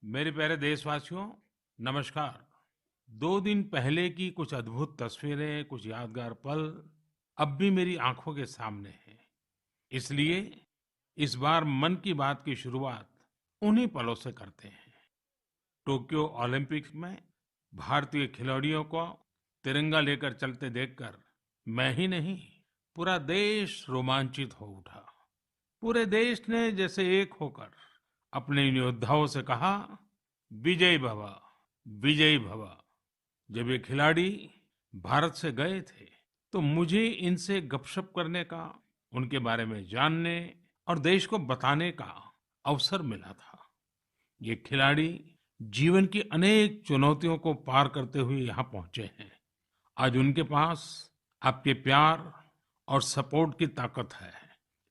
मेरे प्यारे देशवासियों, नमस्कार। 2 दिन पहले की कुछ अद्भुत तस्वीरें, कुछ यादगार पल अब भी मेरी आंखों के सामने हैं। इसलिए इस बार मन की बात की शुरुआत उन्हीं पलों से करते हैं। टोक्यो ओलंपिक्स में भारतीय खिलाड़ियों को तिरंगा लेकर चलते देखकर मैं ही नहीं, पूरा देश रोमांचित हो उठा। पूरे देश ने जैसे एक होकर अपने इन योद्धाओं से कहा, विजय भव, विजयी भव। जब ये खिलाड़ी भारत से गए थे, तो मुझे इनसे गपशप करने का, उनके बारे में जानने और देश को बताने का अवसर मिला था। ये खिलाड़ी जीवन की अनेक चुनौतियों को पार करते हुए यहाँ पहुंचे हैं। आज उनके पास आपके प्यार और सपोर्ट की ताकत है।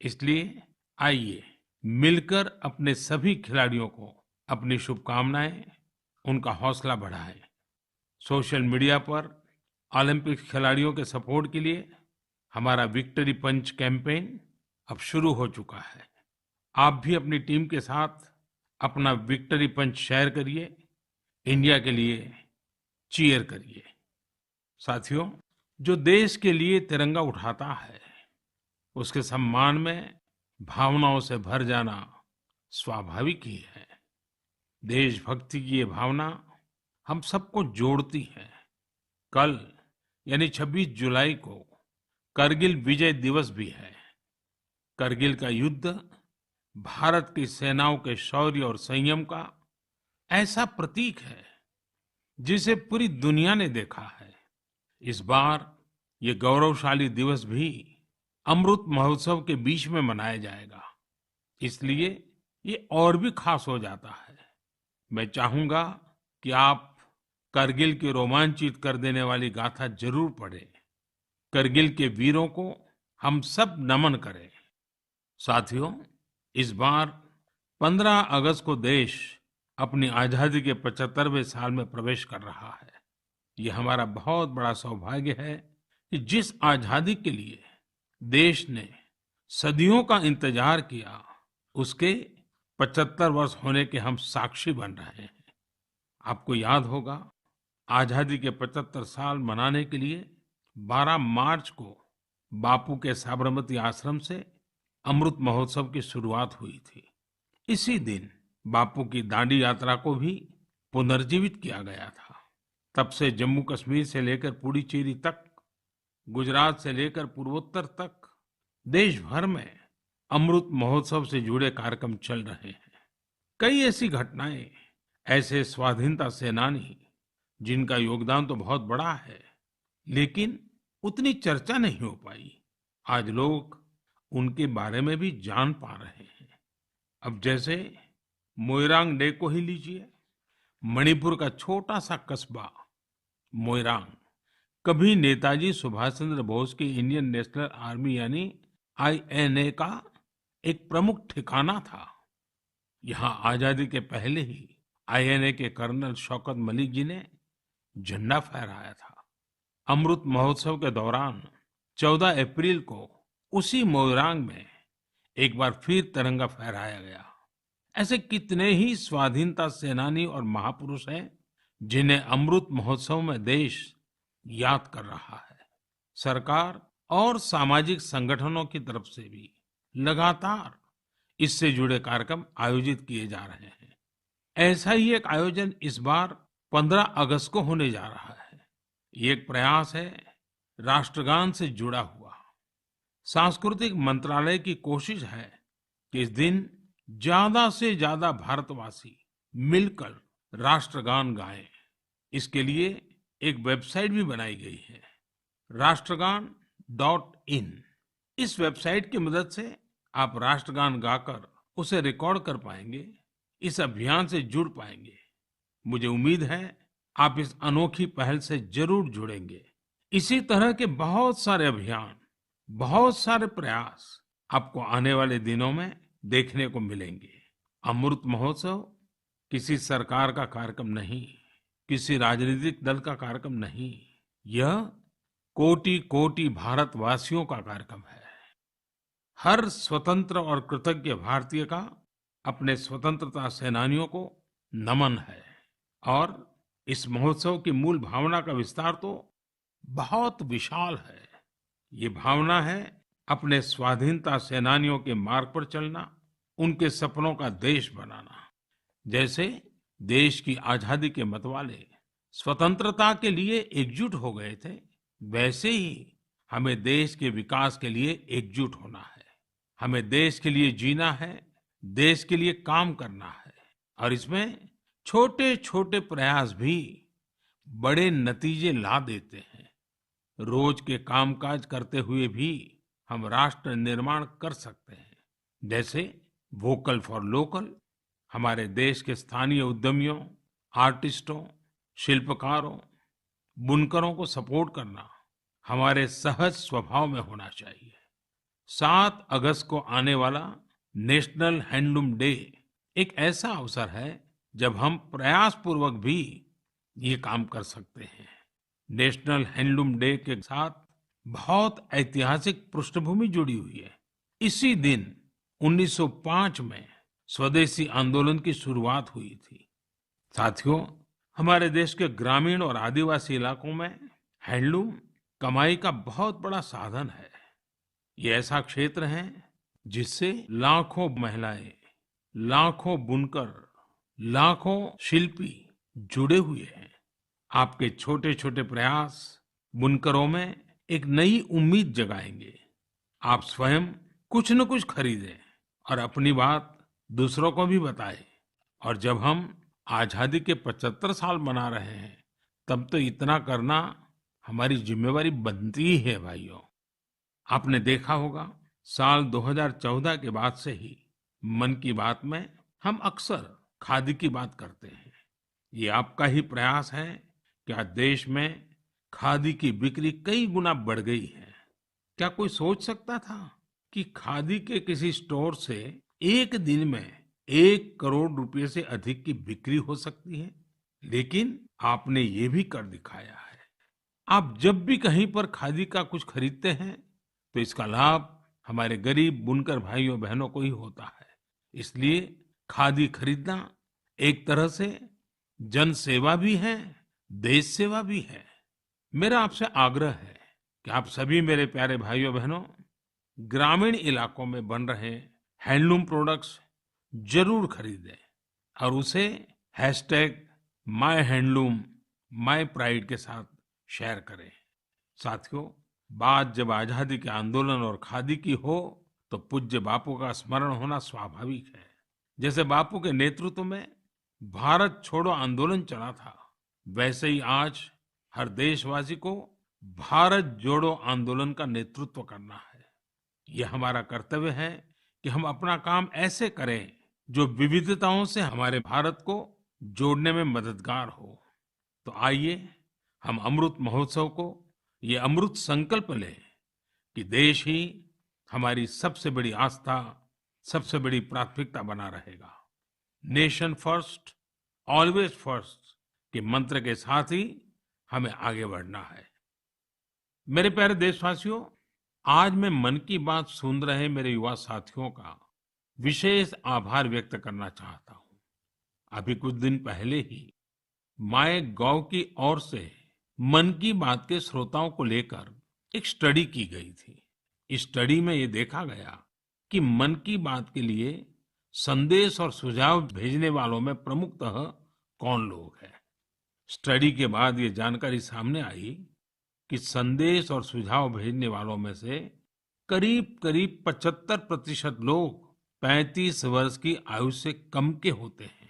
इसलिए आइए मिलकर अपने सभी खिलाड़ियों को अपनी शुभकामनाएं, उनका हौसला बढ़ाएं। सोशल मीडिया पर ओलंपिक खिलाड़ियों के सपोर्ट के लिए हमारा विक्ट्री पंच कैंपेन अब शुरू हो चुका है। आप भी अपनी टीम के साथ अपना विक्ट्री पंच शेयर करिए, इंडिया के लिए चीयर करिए। साथियों, जो देश के लिए तिरंगा उठाता है, उसके सम्मान में भावनाओं से भर जाना स्वाभाविक ही है। देशभक्ति की ये भावना हम सबको जोड़ती है। कल यानी 26 जुलाई को करगिल विजय दिवस भी है। करगिल का युद्ध भारत की सेनाओं के शौर्य और संयम का ऐसा प्रतीक है जिसे पूरी दुनिया ने देखा है। इस बार ये गौरवशाली दिवस भी अमृत महोत्सव के बीच में मनाया जाएगा, इसलिए ये और भी खास हो जाता है। मैं चाहूंगा कि आप करगिल की रोमांचित कर देने वाली गाथा जरूर पढ़ें। करगिल के वीरों को हम सब नमन करें। साथियों, इस बार 15 अगस्त को देश अपनी आजादी के 75वें साल में प्रवेश कर रहा है। ये हमारा बहुत बड़ा सौभाग्य है कि जिस आजादी के लिए देश ने सदियों का इंतजार किया, उसके 75 वर्ष होने के हम साक्षी बन रहे हैं। आपको याद होगा, आजादी के 75 साल मनाने के लिए 12 मार्च को बापू के साबरमती आश्रम से अमृत महोत्सव की शुरुआत हुई थी। इसी दिन बापू की दांडी यात्रा को भी पुनर्जीवित किया गया था। तब से जम्मू कश्मीर से लेकर पुडुचेरी तक, गुजरात से लेकर पूर्वोत्तर तक देश भर में अमृत महोत्सव से जुड़े कार्यक्रम चल रहे हैं। कई ऐसी घटनाएं, ऐसे स्वाधीनता सेनानी जिनका योगदान तो बहुत बड़ा है, लेकिन उतनी चर्चा नहीं हो पाई, आज लोग उनके बारे में भी जान पा रहे हैं। अब जैसे मोइरांग डे को ही लीजिए। मणिपुर का छोटा सा कस्बा मोइरांग कभी नेताजी सुभाष चंद्र बोस की इंडियन नेशनल आर्मी यानी आईएनए का एक प्रमुख ठिकाना था। यहाँ आजादी के पहले ही आईएनए के कर्नल शौकत मलिक जी ने झंडा फहराया था। अमृत महोत्सव के दौरान 14 अप्रैल को उसी मोइरांग में एक बार फिर तिरंगा फहराया गया। ऐसे कितने ही स्वाधीनता सेनानी और महापुरुष हैं जिन्हें अमृत महोत्सव में देश याद कर रहा है। सरकार और सामाजिक संगठनों की तरफ से भी लगातार इससे जुड़े कार्यक्रम आयोजित किए जा रहे हैं। ऐसा ही एक आयोजन इस बार 15 अगस्त को होने जा रहा है। ये एक प्रयास है राष्ट्रगान से जुड़ा हुआ। सांस्कृतिक मंत्रालय की कोशिश है कि इस दिन ज्यादा से ज्यादा भारतवासी मिलकर राष्ट्रगान गाएं। इसके लिए एक वेबसाइट भी बनाई गई है, राष्ट्रगान.in। इस वेबसाइट की मदद से आप राष्ट्रगान गाकर उसे रिकॉर्ड कर पाएंगे, इस अभियान से जुड़ पाएंगे। मुझे उम्मीद है आप इस अनोखी पहल से जरूर जुड़ेंगे। इसी तरह के बहुत सारे अभियान, बहुत सारे प्रयास आपको आने वाले दिनों में देखने को मिलेंगे। अमृत महोत्सव किसी सरकार का कार्यक्रम नहीं, किसी राजनीतिक दल का कार्यक्रम नहीं, यह कोटि कोटि भारतवासियों का कार्यक्रम है। हर स्वतंत्र और कृतज्ञ भारतीय का अपने स्वतंत्रता सेनानियों को नमन है। और इस महोत्सव की मूल भावना का विस्तार तो बहुत विशाल है। ये भावना है अपने स्वाधीनता सेनानियों के मार्ग पर चलना, उनके सपनों का देश बनाना। जैसे देश की आजादी के मतवाले स्वतंत्रता के लिए एकजुट हो गए थे, वैसे ही हमें देश के विकास के लिए एकजुट होना है। हमें देश के लिए जीना है, देश के लिए काम करना है। और इसमें छोटे छोटे प्रयास भी बड़े नतीजे ला देते हैं। रोज के कामकाज करते हुए भी हम राष्ट्र निर्माण कर सकते हैं। जैसे वोकल फॉर लोकल, हमारे देश के स्थानीय उद्यमियों, आर्टिस्टों, शिल्पकारों, बुनकरों को सपोर्ट करना हमारे सहज स्वभाव में होना चाहिए। 7 अगस्त को आने वाला नेशनल हैंडलूम डे एक ऐसा अवसर है जब हम प्रयास पूर्वक भी ये काम कर सकते हैं। नेशनल हैंडलूम डे के साथ बहुत ऐतिहासिक पृष्ठभूमि जुड़ी हुई है। इसी दिन 1905 में स्वदेशी आंदोलन की शुरुआत हुई थी। साथियों, हमारे देश के ग्रामीण और आदिवासी इलाकों में हैंडलूम कमाई का बहुत बड़ा साधन है। ये ऐसा क्षेत्र है जिससे लाखों महिलाएं, लाखों बुनकर, लाखों शिल्पी जुड़े हुए हैं। आपके छोटे छोटे प्रयास बुनकरों में एक नई उम्मीद जगाएंगे। आप स्वयं कुछ न कुछ खरीदें और अपनी बात दूसरों को भी बताएं। और जब हम आजादी के 75 साल मना रहे हैं, तब तो इतना करना हमारी जिम्मेवारी बनती ही है भाइयों। आपने देखा होगा, साल 2014 के बाद से ही मन की बात में हम अक्सर खादी की बात करते हैं। ये आपका ही प्रयास है कि आज देश में खादी की बिक्री कई गुना बढ़ गई है। क्या कोई सोच सकता था कि खादी के किसी स्टोर से एक दिन में 1 करोड़ रुपए से अधिक की बिक्री हो सकती है? लेकिन आपने ये भी कर दिखाया है। आप जब भी कहीं पर खादी का कुछ खरीदते हैं, तो इसका लाभ हमारे गरीब बुनकर भाइयों बहनों को ही होता है। इसलिए खादी खरीदना एक तरह से जन सेवा भी है, देश सेवा भी है। मेरा आपसे आग्रह है कि आप सभी मेरे प्यारे भाइयों बहनों, ग्रामीण इलाकों में बन रहे हैंडलूम प्रोडक्ट्स जरूर खरीदें और उसे #माय हैंडलूम माय प्राइड के साथ शेयर करें। साथियों, बात जब आजादी के आंदोलन और खादी की हो, तो पूज्य बापू का स्मरण होना स्वाभाविक है। जैसे बापू के नेतृत्व में भारत छोड़ो आंदोलन चला था, वैसे ही आज हर देशवासी को भारत जोड़ो आंदोलन का नेतृत्व करना है। ये हमारा कर्तव्य है कि हम अपना काम ऐसे करें जो विविधताओं से हमारे भारत को जोड़ने में मददगार हो। तो आइए हम अमृत महोत्सव को ये अमृत संकल्प लें कि देश ही हमारी सबसे बड़ी आस्था, सबसे बड़ी प्राथमिकता बना रहेगा। नेशन फर्स्ट, ऑलवेज फर्स्ट के मंत्र के साथ ही हमें आगे बढ़ना है। मेरे प्यारे देशवासियों, आज मैं मन की बात सुन रहे मेरे युवा साथियों का विशेष आभार व्यक्त करना चाहता हूँ। अभी कुछ दिन पहले ही माय गॉव की ओर से मन की बात के श्रोताओं को लेकर एक स्टडी की गई थी। इस स्टडी में ये देखा गया कि मन की बात के लिए संदेश और सुझाव भेजने वालों में प्रमुखतः कौन लोग हैं। स्टडी के बाद ये जानकारी सामने आई कि संदेश और सुझाव भेजने वालों में से करीब करीब 75% लोग 35 वर्ष की आयु से कम के होते हैं।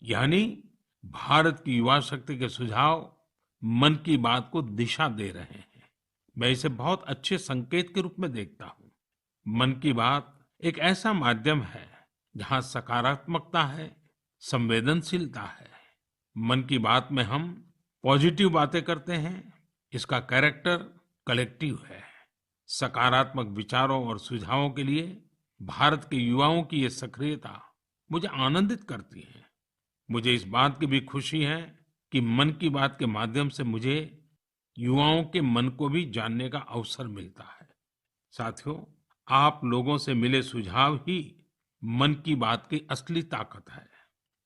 यानी भारत की युवा शक्ति के सुझाव मन की बात को दिशा दे रहे हैं। मैं इसे बहुत अच्छे संकेत के रूप में देखता हूँ। मन की बात एक ऐसा माध्यम है जहाँ सकारात्मकता है, संवेदनशीलता है। मन की बात में हम पॉजिटिव बातें करते हैं। इसका कैरेक्टर कलेक्टिव है। सकारात्मक विचारों और सुझावों के लिए भारत के युवाओं की ये सक्रियता मुझे आनंदित करती है। मुझे इस बात की भी खुशी है कि मन की बात के माध्यम से मुझे युवाओं के मन को भी जानने का अवसर मिलता है। साथियों, आप लोगों से मिले सुझाव ही मन की बात की असली ताकत है।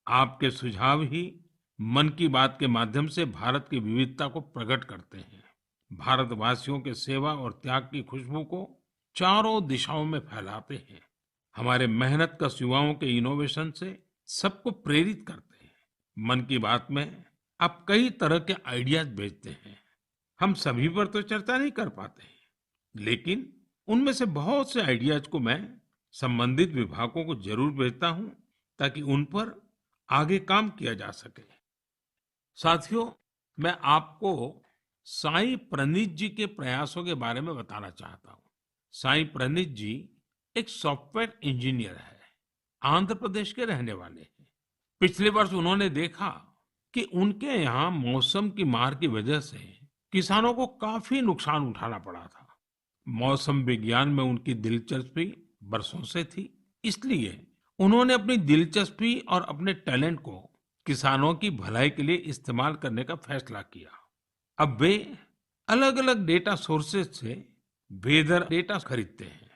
आपके सुझाव ही मन की बात के माध्यम से भारत की विविधता को प्रकट करते हैं। भारतवासियों के सेवा और त्याग की खुशबू को चारों दिशाओं में फैलाते हैं। हमारे मेहनतकश युवाओं के इनोवेशन से सबको प्रेरित करते हैं। मन की बात में आप कई तरह के आइडियाज भेजते हैं। हम सभी पर तो चर्चा नहीं कर पाते, लेकिन उनमें से बहुत से आइडियाज को मैं संबंधित विभागों को जरूर भेजता हूं, ताकि उन पर आगे काम किया जा सके। साथियों, मैं आपको साई प्रणीत जी के प्रयासों के बारे में बताना चाहता हूँ। साई प्रणीत जी एक सॉफ्टवेयर इंजीनियर है, आंध्र प्रदेश के रहने वाले हैं। पिछले वर्ष उन्होंने देखा कि उनके यहाँ मौसम की मार की वजह से किसानों को काफी नुकसान उठाना पड़ा था। मौसम विज्ञान में उनकी दिलचस्पी बरसों से थी, इसलिए उन्होंने अपनी दिलचस्पी और अपने टैलेंट को किसानों की भलाई के लिए इस्तेमाल करने का फैसला किया। अब वे अलग अलग डेटा सोर्सेज से वेदर डेटा खरीदते हैं,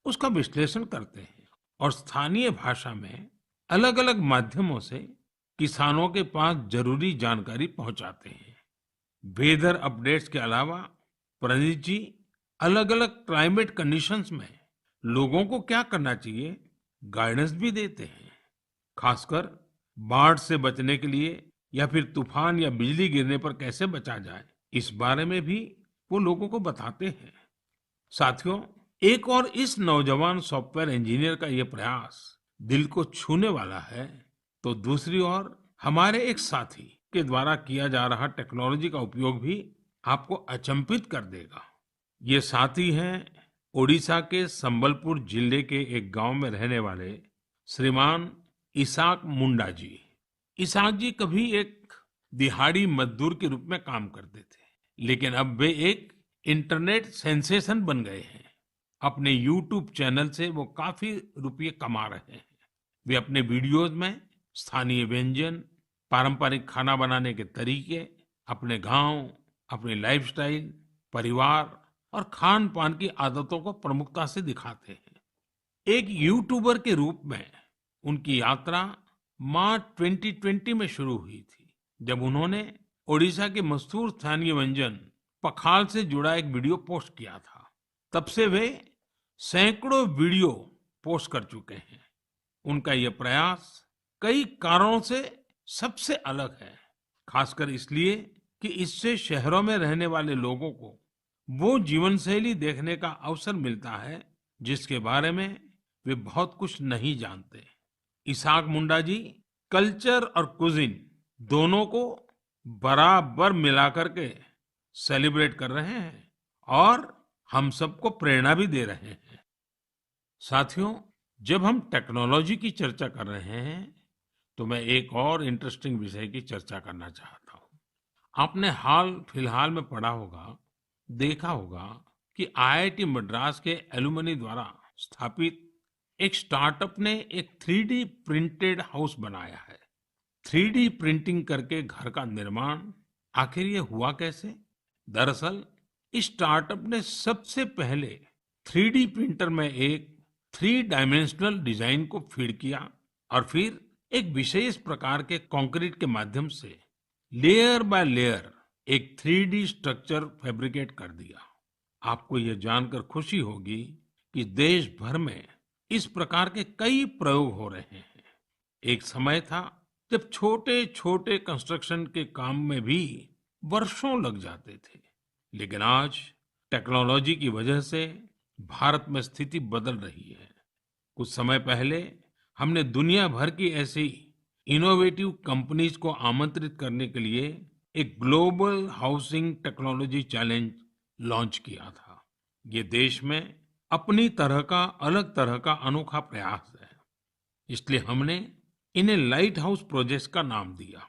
उसका विश्लेषण करते हैं और स्थानीय भाषा में अलग अलग माध्यमों से किसानों के पास जरूरी जानकारी पहुंचाते हैं। वेदर अपडेट्स के अलावा प्रणीत जी अलग अलग क्लाइमेट कंडीशंस में लोगों को क्या करना चाहिए गाइडेंस भी देते हैं। खासकर बाढ़ से बचने के लिए या फिर तूफान या बिजली गिरने पर कैसे बचा जाए, इस बारे में भी वो लोगों को बताते हैं। साथियों, एक और इस नौजवान सॉफ्टवेयर इंजीनियर का ये प्रयास दिल को छूने वाला है, तो दूसरी ओर हमारे एक साथी के द्वारा किया जा रहा टेक्नोलॉजी का उपयोग भी आपको अचंभित कर देगा। ये साथी हैं ओडिशा के संबलपुर जिले के एक गांव में रहने वाले श्रीमान इसाक मुंडा जी। इसाक जी कभी एक दिहाड़ी मजदूर के रूप में काम करते थे, लेकिन अब वे एक इंटरनेट सेंसेशन बन गए हैं। अपने यूट्यूब चैनल से वो काफी रुपये कमा रहे हैं। वे अपने वीडियोस में स्थानीय व्यंजन, पारंपरिक खाना बनाने के तरीके, अपने गांव, अपनी लाइफस्टाइल, परिवार और खान पान की आदतों को प्रमुखता से दिखाते हैं। एक यूट्यूबर के रूप में उनकी यात्रा मार्च 2020 में शुरू हुई थी, जब उन्होंने ओडिशा के मशहूर स्थानीय व्यंजन पखाल से जुड़ा एक वीडियो पोस्ट किया था। तब से वे सैकड़ों वीडियो पोस्ट कर चुके हैं। उनका ये प्रयास कई कारणों से सबसे अलग है, खासकर इसलिए कि इससे शहरों में रहने वाले लोगों को वो जीवन शैली देखने का अवसर मिलता है जिसके बारे में वे बहुत कुछ नहीं जानते। इसाक मुंडा जी कल्चर और कुजिन दोनों को बराबर मिलाकर के सेलिब्रेट कर रहे हैं और हम सबको प्रेरणा भी दे रहे हैं। साथियों, जब हम टेक्नोलॉजी की चर्चा कर रहे हैं, तो मैं एक और इंटरेस्टिंग विषय की चर्चा करना चाहता हूँ। आपने हाल फिलहाल में पढ़ा होगा, देखा होगा कि आईआईटी मद्रास के एलुमनी द्वारा स्थापित एक स्टार्टअप ने एक 3D प्रिंटेड हाउस बनाया है। 3D प्रिंटिंग करके घर का निर्माण, आखिर ये हुआ कैसे? दरअसल इस स्टार्टअप ने सबसे पहले 3D प्रिंटर में एक 3 डायमेंशनल डिजाइन को फीड किया और फिर एक विशेष प्रकार के कंक्रीट के माध्यम से लेयर बाय लेयर एक 3D स्ट्रक्चर फैब्रिकेट कर दिया। आपको यह जानकर खुशी होगी कि देश भर में इस प्रकार के कई प्रयोग हो रहे हैं। एक समय था जब छोटे छोटे कंस्ट्रक्शन के काम में भी वर्षों लग जाते थे, लेकिन आज टेक्नोलॉजी की वजह से भारत में स्थिति बदल रही है। कुछ समय पहले हमने दुनिया भर की ऐसी इनोवेटिव कंपनीज को आमंत्रित करने के लिए एक global housing technology challenge launch किया था। ये देश में अपनी तरह का अलग तरह का अनोखा प्रयास है, इसलिए हमने इन्हें लाइट हाउस प्रोजेक्ट्स का नाम दिया।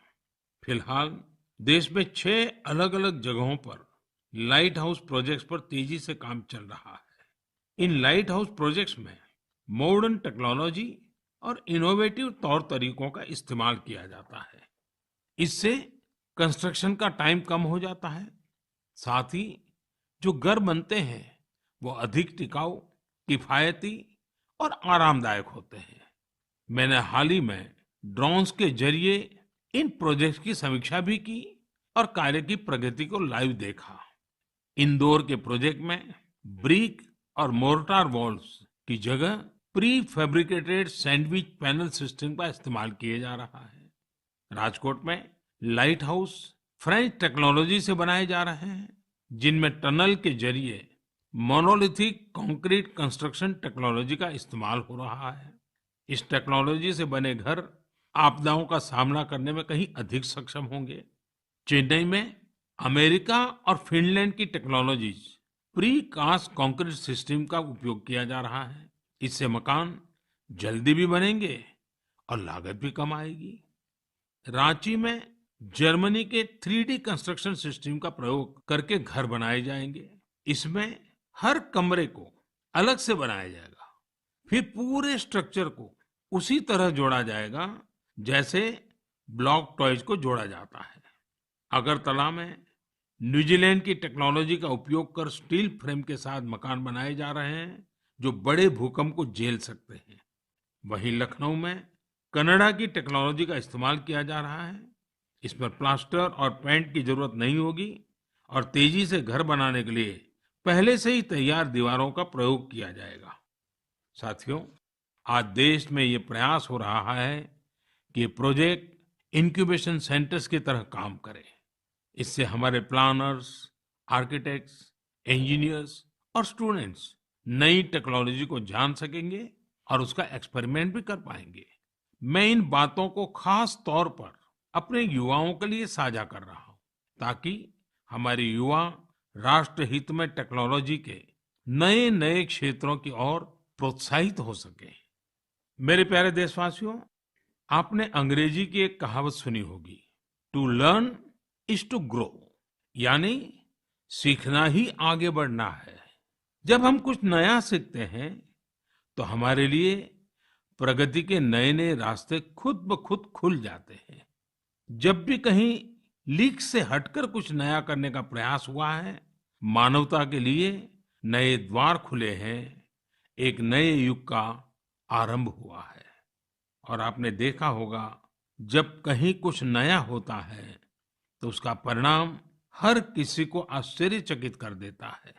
फिलहाल देश में 6 अलग अलग जगहों पर लाइट हाउस प्रोजेक्ट्स पर तेजी से काम चल रहा है। इन लाइट हाउस प्रोजेक्ट्स में मॉडर्न टेक्नोलॉजी और इनोवेटिव तौर तरीकों का इस्तेमाल किया जाता है। इससे कंस्ट्रक्शन का टाइम कम हो जाता है। साथ ही जो घर बनते हैं वो अधिक टिकाऊ, किफायती और आरामदायक होते हैं। मैंने हाल ही में ड्रोन्स के जरिए इन प्रोजेक्ट्स की समीक्षा भी की और कार्य की प्रगति को लाइव देखा। इंदौर के प्रोजेक्ट में ब्रिक और मोर्टार वॉल्स की जगह pre fabricated sandwich panel system का इस्तेमाल किया जा रहा है। राजकोट में लाइट हाउस फ्रेंच टेक्नोलॉजी से बनाए जा रहे हैं, जिनमें टनल के जरिए मोनोलिथिक कंक्रीट कंस्ट्रक्शन टेक्नोलॉजी का इस्तेमाल हो रहा है। इस टेक्नोलॉजी से बने घर आपदाओं का सामना करने में कहीं अधिक सक्षम होंगे। चेन्नई में अमेरिका और फिनलैंड की technologies precast concrete system का उपयोग किया जा रहा है। इससे मकान जल्दी भी बनेंगे और लागत भी कम आएगी। रांची में जर्मनी के 3D कंस्ट्रक्शन सिस्टम का प्रयोग करके घर बनाए जाएंगे। इसमें हर कमरे को अलग से बनाया जाएगा, फिर पूरे स्ट्रक्चर को उसी तरह जोड़ा जाएगा जैसे ब्लॉक टॉयज को जोड़ा जाता है। अगरतला में न्यूजीलैंड की टेक्नोलॉजी का उपयोग कर स्टील फ्रेम के साथ मकान बनाए जा रहे हैं जो बड़े भूकंप को झेल सकते हैं। वहीं लखनऊ में कनाडा की टेक्नोलॉजी का इस्तेमाल किया जा रहा है। इसमें प्लास्टर और पेंट की जरूरत नहीं होगी और तेजी से घर बनाने के लिए पहले से ही तैयार दीवारों का प्रयोग किया जाएगा। साथियों, आज देश में ये प्रयास हो रहा है कि ये प्रोजेक्ट इंक्यूबेशन सेंटर्स की तरह काम करे। इससे हमारे प्लानर्स, आर्किटेक्ट्स, इंजीनियर्स और स्टूडेंट्स नई टेक्नोलॉजी को जान सकेंगे और उसका एक्सपेरिमेंट भी कर पाएंगे। मैं इन बातों को खास तौर पर अपने युवाओं के लिए साझा कर रहा हूं, ताकि हमारे युवा राष्ट्र हित में टेक्नोलॉजी के नए नए क्षेत्रों की ओर प्रोत्साहित हो सके। मेरे प्यारे देशवासियों, आपने अंग्रेजी की एक कहावत सुनी होगी, to learn is to grow, यानी सीखना ही आगे बढ़ना है। जब हम कुछ नया सीखते हैं तो हमारे लिए प्रगति के नए नए रास्ते खुद ब खुद खुल जाते हैं। जब भी कहीं लीक से हटकर कुछ नया करने का प्रयास हुआ है, मानवता के लिए नए द्वार खुले हैं, एक नए युग का आरंभ हुआ है। और आपने देखा होगा, जब कहीं कुछ नया होता है तो उसका परिणाम हर किसी को आश्चर्यचकित कर देता है।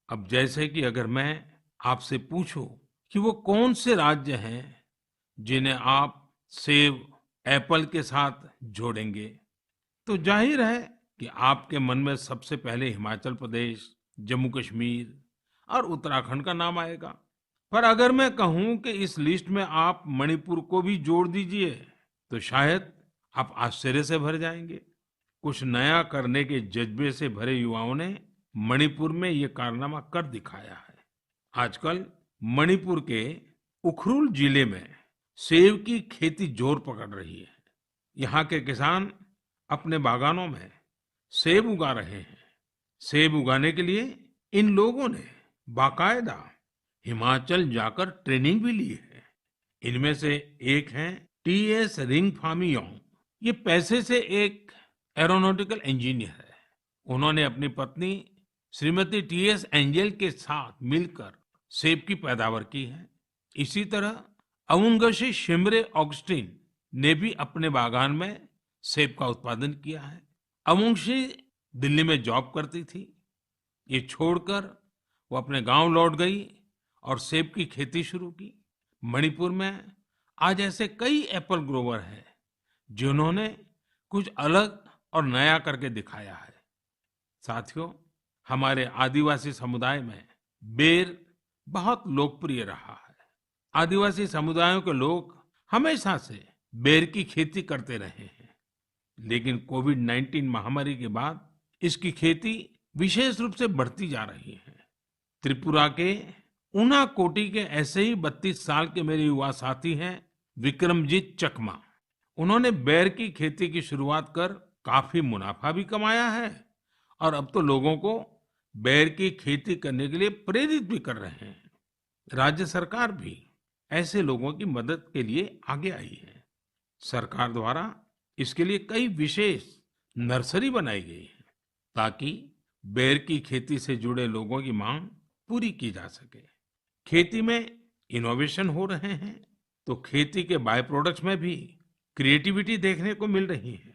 अब जैसे कि अगर मैं आपसे पूछूं कि वो कौन से राज्य हैं जिन्हें आप सेब, एप्पल के साथ जोड़ेंगे, तो जाहिर है कि आपके मन में सबसे पहले हिमाचल प्रदेश, जम्मू कश्मीर और उत्तराखंड का नाम आएगा। पर अगर मैं कहूं कि इस लिस्ट में आप मणिपुर को भी जोड़ दीजिए, तो शायद आप आश्चर्य से भर जाएंगे। कुछ नया करने के जज्बे से भरे युवाओं ने मणिपुर में ये कारनामा कर दिखाया है। आजकल मणिपुर के उखरुल जिले में सेब की खेती जोर पकड़ रही है। यहाँ के किसान अपने बागानों में सेब उगा रहे हैं। सेब उगाने के लिए इन लोगों ने बाकायदा हिमाचल जाकर ट्रेनिंग भी ली है। इनमें से एक हैं टीएस रिंगफामीयोंग। ये पैसे से एक एरोनॉटिकल इंजीनियर है। उन्होंने अपनी पत्नी श्रीमती टीएस एंजल के साथ मिलकर सेब की पैदावार की है। इसी तरह अवुंगशी शिमरे ऑगस्टिन ने भी अपने बागान में सेब का उत्पादन किया है। अवुंगशी दिल्ली में जॉब करती थी। ये छोड़कर वो अपने गांव लौट गई और सेब की खेती शुरू की। मणिपुर में आज ऐसे कई एप्पल ग्रोवर हैं जिन्होंने कुछ अलग और नया करके दिखाया है। साथियों, हमारे आदिवासी समुदाय में बेर बहुत लोकप्रिय रहा है। आदिवासी समुदायों के लोग हमेशा से बेर की खेती करते रहे हैं, लेकिन कोविड-19 महामारी के बाद इसकी खेती विशेष रूप से बढ़ती जा रही है। त्रिपुरा के उनाकोटी के ऐसे ही 32 साल के मेरे युवा साथी हैं विक्रमजीत चकमा। उन्होंने बेर की खेती की शुरुआत कर काफी मुनाफा भी कमाया है और अब तो लोगों को बेर की खेती करने के लिए प्रेरित भी कर रहे हैं। राज्य सरकार भी ऐसे लोगों की मदद के लिए आगे आई है। सरकार द्वारा इसके लिए कई विशेष नर्सरी बनाई गई है ताकि बेर की खेती से जुड़े लोगों की मांग पूरी की जा सके। खेती में इनोवेशन हो रहे हैं तो खेती के बाय प्रोडक्ट्स में भी क्रिएटिविटी देखने को मिल रही है।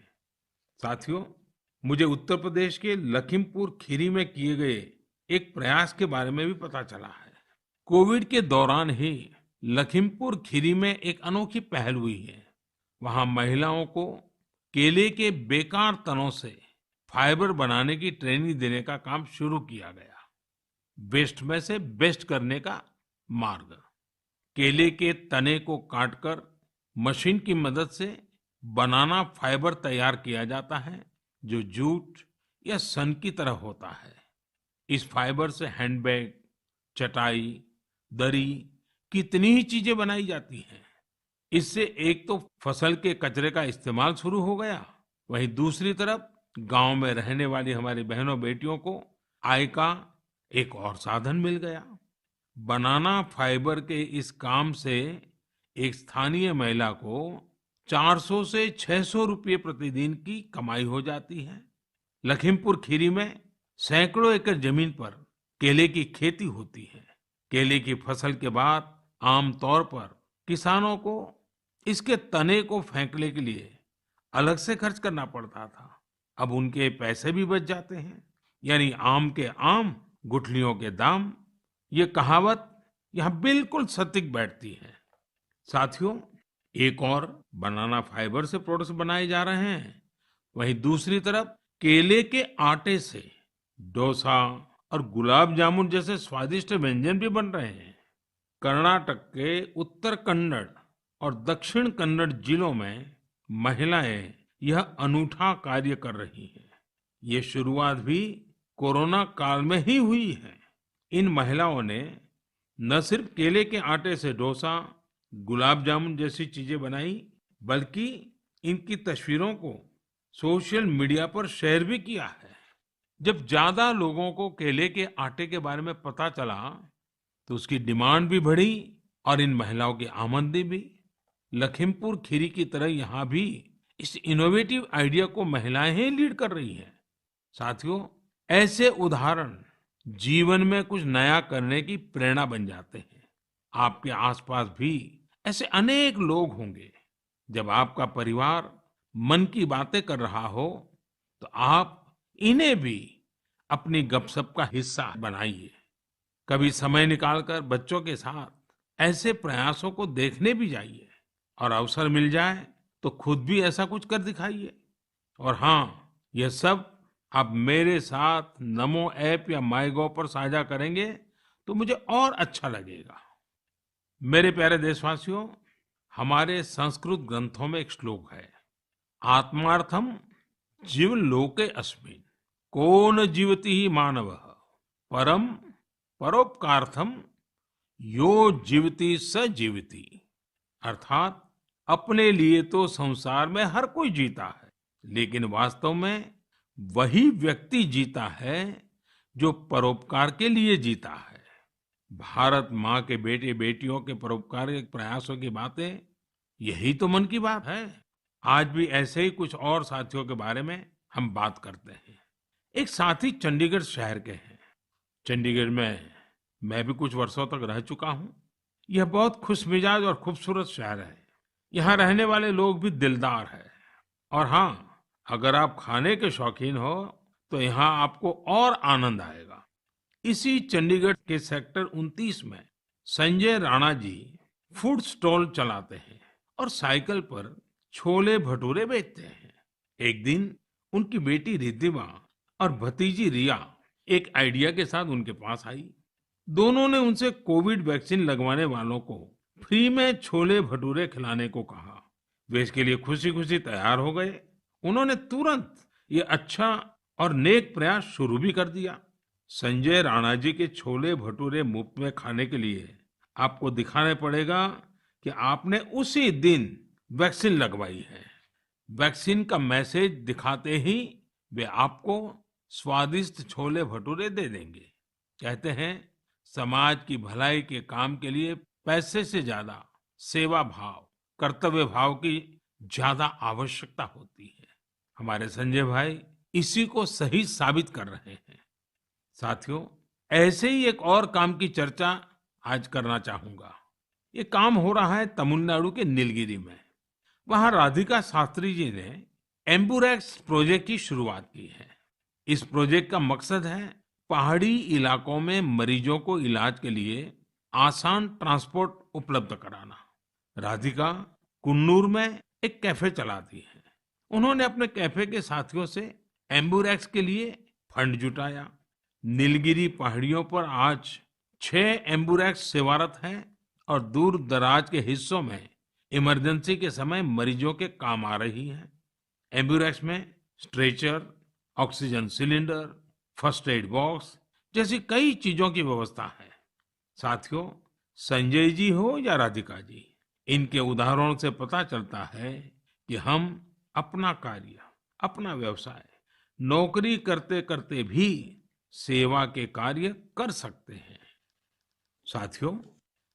साथियों, मुझे उत्तर प्रदेश के लखीमपुर खीरी में किए गए एक प्रयास के बारे में भी पता चला है। कोविड के दौरान ही लखीमपुर खीरी में एक अनोखी पहल हुई है। वहां महिलाओं को केले के बेकार तनों से फाइबर बनाने की ट्रेनिंग देने का काम शुरू किया गया। वेस्ट में से बेस्ट करने का मार्ग। केले के तने को काटकर मशीन की मदद से बनाना फाइबर तैयार किया जाता है जो जूट या सन की तरह होता है। इस फाइबर से हैंडबैग, चटाई, दरी, कितनी ही चीजें बनाई जाती हैं। इससे एक तो फसल के कचरे का इस्तेमाल शुरू हो गया, वहीं दूसरी तरफ गांव में रहने वाली हमारी बहनों बेटियों को आय का एक और साधन मिल गया। बनाना फाइबर के इस काम से एक स्थानीय महिला को 400 से 600 रुपये प्रतिदिन की कमाई हो जाती है। लखीमपुर खीरी में सैकड़ों एकड़ जमीन पर केले की खेती होती है। केले की फसल के बाद आमतौर पर किसानों को इसके तने को फेंकने के लिए अलग से खर्च करना पड़ता था। अब उनके पैसे भी बच जाते हैं। यानी आम के आम, गुठलियों के दाम। ये कहावत यहाँ बिल्कुल सटीक बैठती है। साथियों, एक और बनाना फाइबर से प्रोडक्ट्स बनाए जा रहे हैं, वहीं दूसरी तरफ केले के आटे से डोसा और गुलाब जामुन जैसे स्वादिष्ट व्यंजन भी बन रहे हैं। कर्नाटक के उत्तर कन्नड़ और दक्षिण कन्नड़ जिलों में महिलाएं यह अनूठा कार्य कर रही हैं। ये शुरुआत भी कोरोना काल में ही हुई है। इन महिलाओं ने न सिर्फ केले के आटे से डोसा, गुलाब जामुन जैसी चीजें बनाई, बल्कि इनकी तस्वीरों को सोशल मीडिया पर शेयर भी किया है। जब ज्यादा लोगों को केले के आटे के बारे में पता चला, तो उसकी डिमांड भी बढ़ी और इन महिलाओं की आमदनी भी। लखीमपुर खीरी की तरह यहाँ भी इस इनोवेटिव आइडिया को महिलाएं ही लीड कर रही हैं। साथियों, ऐसे उदाहरण जीवन में कुछ नया करने की प्रेरणा बन जाते हैं। आपके आसपास भी ऐसे अनेक लोग होंगे। जब आपका परिवार मन की बातें कर रहा हो, तो आप इन्हें भी अपनी गपशप का हिस्सा बनाइए। कभी समय निकालकर बच्चों के साथ ऐसे प्रयासों को देखने भी जाइए और अवसर मिल जाए तो खुद भी ऐसा कुछ कर दिखाइए। और हाँ, यह सब आप मेरे साथ नमो ऐप या माईगोव पर साझा करेंगे तो मुझे और अच्छा लगेगा। मेरे प्यारे देशवासियों, हमारे संस्कृत ग्रंथों में एक श्लोक है, आत्मार्थम जीवलोके अस्मिन् को न जीवति ही मानवः परम परोपकार्थम यो जीवति स जीवति। अर्थात अपने लिए तो संसार में हर कोई जीता है, लेकिन वास्तव में वही व्यक्ति जीता है जो परोपकार के लिए जीता है। भारत माँ के बेटे बेटियों के परोपकारी प्रयासों की बातें, यही तो मन की बात है। आज भी ऐसे ही कुछ और साथियों के बारे में हम बात करते हैं। एक साथी चंडीगढ़ शहर के हैं। चंडीगढ़ में मैं भी कुछ वर्षों तक रह चुका हूँ। यह बहुत खुशमिजाज और खूबसूरत शहर है। यहाँ रहने वाले लोग भी दिलदार हैं। और हाँ, अगर आप खाने के शौकीन हो तो यहाँ आपको और आनंद आएगा। इसी चंडीगढ़ के सेक्टर 29 में संजय राणा जी फूड स्टॉल चलाते हैं और साइकिल पर छोले भटूरे बेचते हैं। एक दिन उनकी बेटी रिद्धिमा और भतीजी रिया एक आइडिया के साथ उनके पास आई। दोनों ने उनसे कोविड वैक्सीन लगवाने वालों को फ्री में छोले भटूरे खिलाने को कहा। वे इसके लिए खुशी खुशी तैयार हो गए। उन्होंने तुरंत ये अच्छा और नेक प्रयास शुरू भी कर दिया। संजय राणा जी के छोले भटूरे मुफ्त में खाने के लिए आपको दिखाने पड़ेगा कि आपने उसी दिन वैक्सीन लगवाई है। वैक्सीन का मैसेज दिखाते ही वे आपको स्वादिष्ट छोले भटूरे दे देंगे। कहते हैं, समाज की भलाई के काम के लिए पैसे से ज्यादा सेवा भाव, कर्तव्य भाव की ज्यादा आवश्यकता होती है। हमारे संजय भाई इसी को सही साबित कर रहे हैं। साथियों, ऐसे ही एक और काम की चर्चा आज करना चाहूंगा। ये काम हो रहा है तमिलनाडु के नीलगिरी में। वहां राधिका शास्त्री जी ने एम्बुरेक्स प्रोजेक्ट की शुरुआत की है। इस प्रोजेक्ट का मकसद है पहाड़ी इलाकों में मरीजों को इलाज के लिए आसान ट्रांसपोर्ट उपलब्ध कराना। राधिका कुन्नूर में एक कैफे चलाती है। उन्होंने अपने कैफे के साथियों से एम्बुरेक्स के लिए फंड जुटाया। नीलगिरी पहाड़ियों पर आज 6 एम्बुरेक्स सेवारत हैं और दूर दराज के हिस्सों में इमरजेंसी के समय मरीजों के काम आ रही है। एम्बुरेक्स में stretcher, oxygen cylinder, first aid box जैसी कई चीजों की व्यवस्था है। साथियों, संजय जी हो या राधिका जी, इनके उदाहरणों से पता चलता है कि हम अपना कार्य, अपना व्यवसाय, नौकरी करते करते भी सेवा के कार्य कर सकते हैं। साथियों,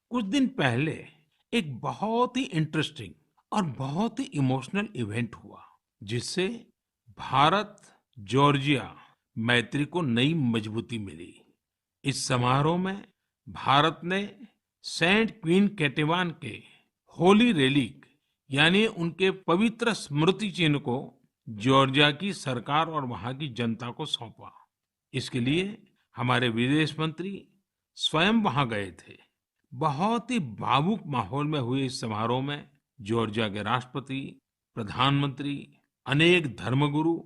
कुछ दिन पहले एक बहुत ही इंटरेस्टिंग और बहुत ही इमोशनल इवेंट हुआ, जिससे भारत जॉर्जिया मैत्री को नई मजबूती मिली। इस समारोह में भारत ने सेंट क्वीन केटेवान के होली रेलिक यानी उनके पवित्र स्मृति चिन्ह को जॉर्जिया की सरकार और वहां की जनता को सौंपा। इसके लिए हमारे विदेश मंत्री स्वयं वहां गए थे। बहुत ही भावुक माहौल में हुए इस समारोह में जॉर्जिया के राष्ट्रपति, प्रधानमंत्री, अनेक धर्मगुरु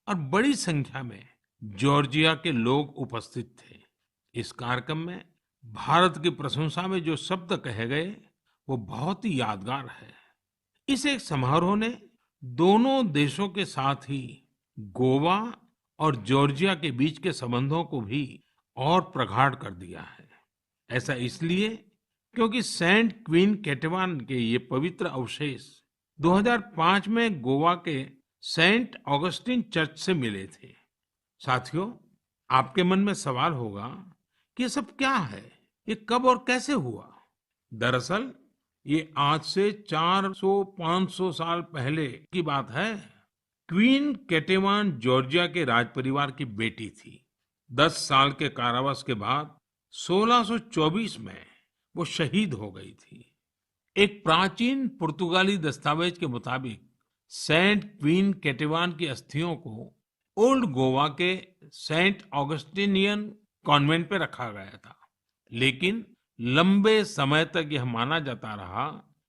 और बड़ी संख्या में जॉर्जिया के लोग उपस्थित थे। इस कार्यक्रम में भारत की प्रशंसा में जो शब्द कहे गए वो बहुत ही यादगार है। इस एक समारोह ने दोनों देशों के साथ ही गोवा और जॉर्जिया के बीच के संबंधों को भी और प्रगाढ़ कर दिया है। ऐसा इसलिए क्योंकि सेंट क्वीन केटेवान के ये पवित्र अवशेष 2005 में गोवा के सेंट ऑगस्टिन चर्च से मिले थे। साथियों, आपके मन में सवाल होगा कि ये सब क्या है, ये कब और कैसे हुआ। दरअसल ये आज से 400-500 साल पहले की बात है। क्वीन केटेवान जॉर्जिया के राजपरिवार की बेटी थी। 10 साल के कारावास के बाद 1624 में वो शहीद हो गई थी। एक प्राचीन पुर्तगाली दस्तावेज के मुताबिक सेंट क्वीन केटेवान की अस्थियों को ओल्ड गोवा के सेंट ऑगस्टिनियन कॉन्वेंट पे रखा गया था। लेकिन लंबे समय तक यह माना जाता रहा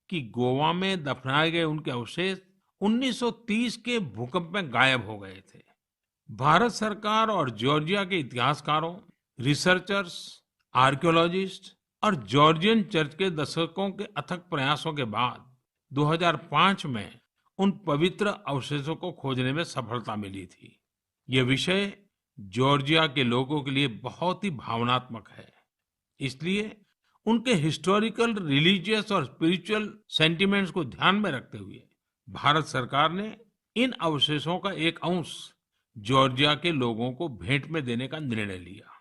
कि गोवा में दफनाए गए उनके अवशेष 1930 के भूकंप में गायब हो गए थे। भारत सरकार और जॉर्जिया के इतिहासकारों, रिसर्चर्स, आर्कियोलॉजिस्ट और जॉर्जियन चर्च के दशकों के अथक प्रयासों के बाद 2005 में उन पवित्र अवशेषों को खोजने में सफलता मिली थी। यह विषय जॉर्जिया के लोगों के लिए बहुत ही भावनात्मक है। इसलिए उनके हिस्टोरिकल, रिलीजियस और स्पिरिचुअल सेंटिमेंट्स को ध्यान में रखते हुए भारत सरकार ने इन अवशेषों का एक अंश जॉर्जिया के लोगों को भेंट में देने का निर्णय लिया।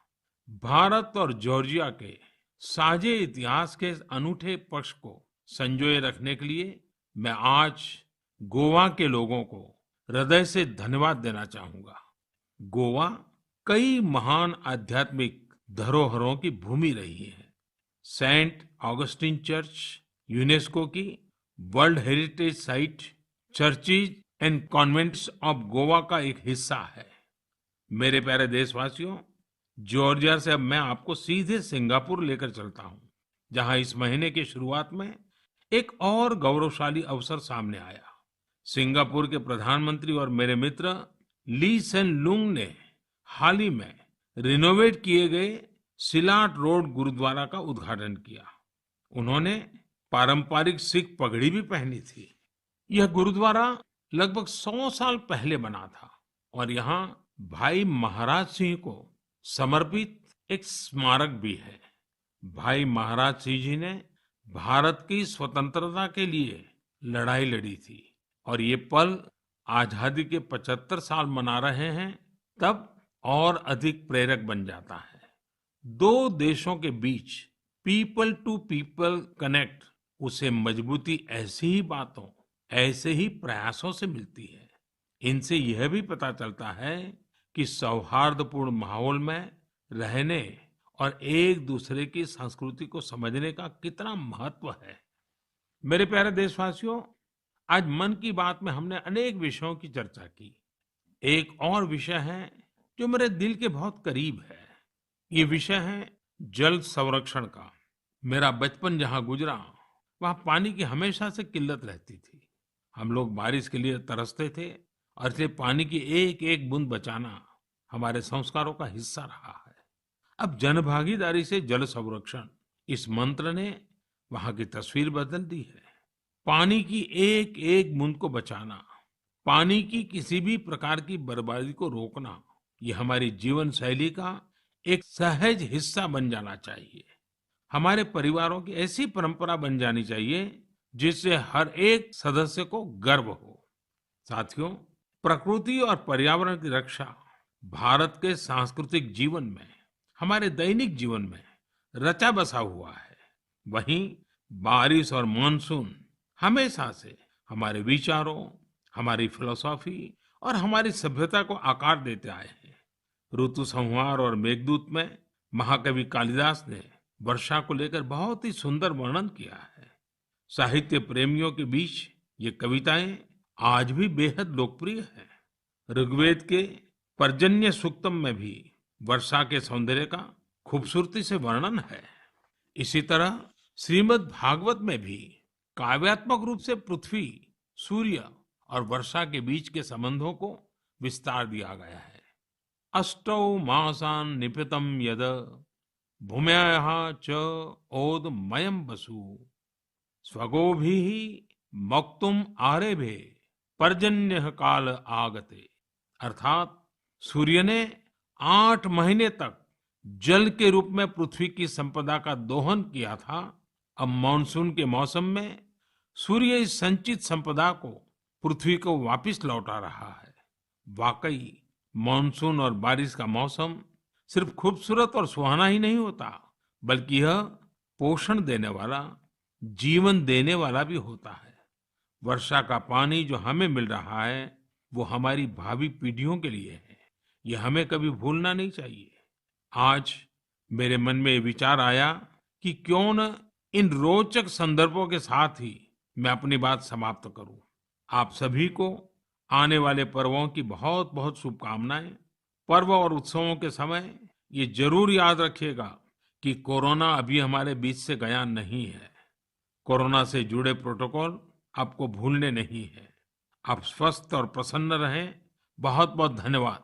भारत और जॉर्जिया के साझे इतिहास के इस अनूठे पक्ष को संजोए रखने के लिए मैं आज गोवा के लोगों को हृदय से धन्यवाद देना चाहूंगा। गोवा कई महान आध्यात्मिक धरोहरों की भूमि रही है। सेंट ऑगस्टिन चर्च यूनेस्को की world heritage site, churches and convents of Goa का एक हिस्सा है। मेरे प्यारे देशवासियों, जॉर्जिया से अब मैं आपको सीधे सिंगापुर लेकर चलता हूं, जहां इस महीने की शुरुआत में एक और गौरवशाली अवसर सामने आया। सिंगापुर के प्रधानमंत्री और मेरे मित्र ली सेन लुंग ने हाल ही में रिनोवेट किए गए सिलाट रोड गुरुद्वारा का उद्घाटन किया। उन्होंने पारंपरिक सिख पगड़ी भी पहनी थी। यह गुरुद्वारा लगभग 100 साल पहले बना था और यहाँ भाई महाराज सिंह को समर्पित एक स्मारक भी है। भाई महाराज सिंह जी ने भारत की स्वतंत्रता के लिए लड़ाई लड़ी थी और ये पल आजादी के 75 साल मना रहे हैं तब और अधिक प्रेरक बन जाता है। दो देशों के बीच पीपल टू पीपल कनेक्ट उसे मजबूती ऐसी ही बातों, ऐसे ही प्रयासों से मिलती है। इनसे यह भी पता चलता है कि सौहार्दपूर्ण माहौल में रहने और एक दूसरे की संस्कृति को समझने का कितना महत्व है। मेरे प्यारे देशवासियों, आज मन की बात में हमने अनेक विषयों की चर्चा की। एक और विषय है जो मेरे दिल के बहुत करीब है। ये विषय है जल संरक्षण का। मेरा बचपन जहाँ गुजरा, वहाँ पानी की हमेशा से किल्लत रहती थी। हम लोग बारिश के लिए तरसते थे और इसलिए पानी की एक एक बूंद बचाना हमारे संस्कारों का हिस्सा रहा है। अब जनभागीदारी से जल संरक्षण, इस मंत्र ने वहाँ की तस्वीर बदल दी है। पानी की एक एक बूंद को बचाना, पानी की किसी भी प्रकार की बर्बादी को रोकना, ये हमारी जीवन शैली का एक सहज हिस्सा बन जाना चाहिए। हमारे परिवारों की ऐसी परंपरा बन जानी चाहिए जिससे हर एक सदस्य को गर्व हो। साथियों, प्रकृति और पर्यावरण की रक्षा भारत के सांस्कृतिक जीवन में, हमारे दैनिक जीवन में रचा बसा हुआ है। वहीं बारिश और मानसून हमेशा से हमारे विचारों, हमारी फिलॉसफी और हमारी सभ्यता को आकार देते आए हैं। ऋतु संहार और मेघदूत में महाकवि कालिदास ने वर्षा को लेकर बहुत ही सुंदर वर्णन किया है। साहित्य प्रेमियों के बीच ये कविताएं आज भी बेहद लोकप्रिय हैं। ऋग्वेद के पर्जन्य सूक्तम में भी वर्षा के सौंदर्य का खूबसूरती से वर्णन है। इसी तरह श्रीमद् भागवत में भी काव्यात्मक रूप से पृथ्वी, सूर्य और वर्षा के बीच के संबंधों को विस्तार दिया गया है। अष्टौ मासान् निपीतं यद भूम्याः च ओदमयं वसु स्वगोभिः मौक्तुम् आरेभे पर्जन्यः काल आगते। अर्थात सूर्य ने 8 महीने तक जल के रूप में पृथ्वी की संपदा का दोहन किया था। अब मानसून के मौसम में सूर्य इस संचित संपदा को पृथ्वी को वापस लौटा रहा है। वाकई मानसून और बारिश का मौसम सिर्फ खूबसूरत और सुहाना ही नहीं होता, बल्कि यह पोषण देने वाला, जीवन देने वाला भी होता है। वर्षा का पानी जो हमें मिल रहा है, वो हमारी भावी पीढ़ियों के लिए है। ये हमें कभी भूलना नहीं चाहिए। आज मेरे मन में ये विचार आया कि क्यों न इन रोचक संदर्भों के साथ ही मैं अपनी बात समाप्त करूं। आप सभी को आने वाले पर्वों की बहुत बहुत शुभकामनाएं। पर्व और उत्सवों के समय ये जरूर याद रखिएगा कि कोरोना अभी हमारे बीच से गया नहीं है। कोरोना से जुड़े प्रोटोकॉल आपको भूलने नहीं है। आप स्वस्थ और प्रसन्न रहें। बहुत बहुत धन्यवाद।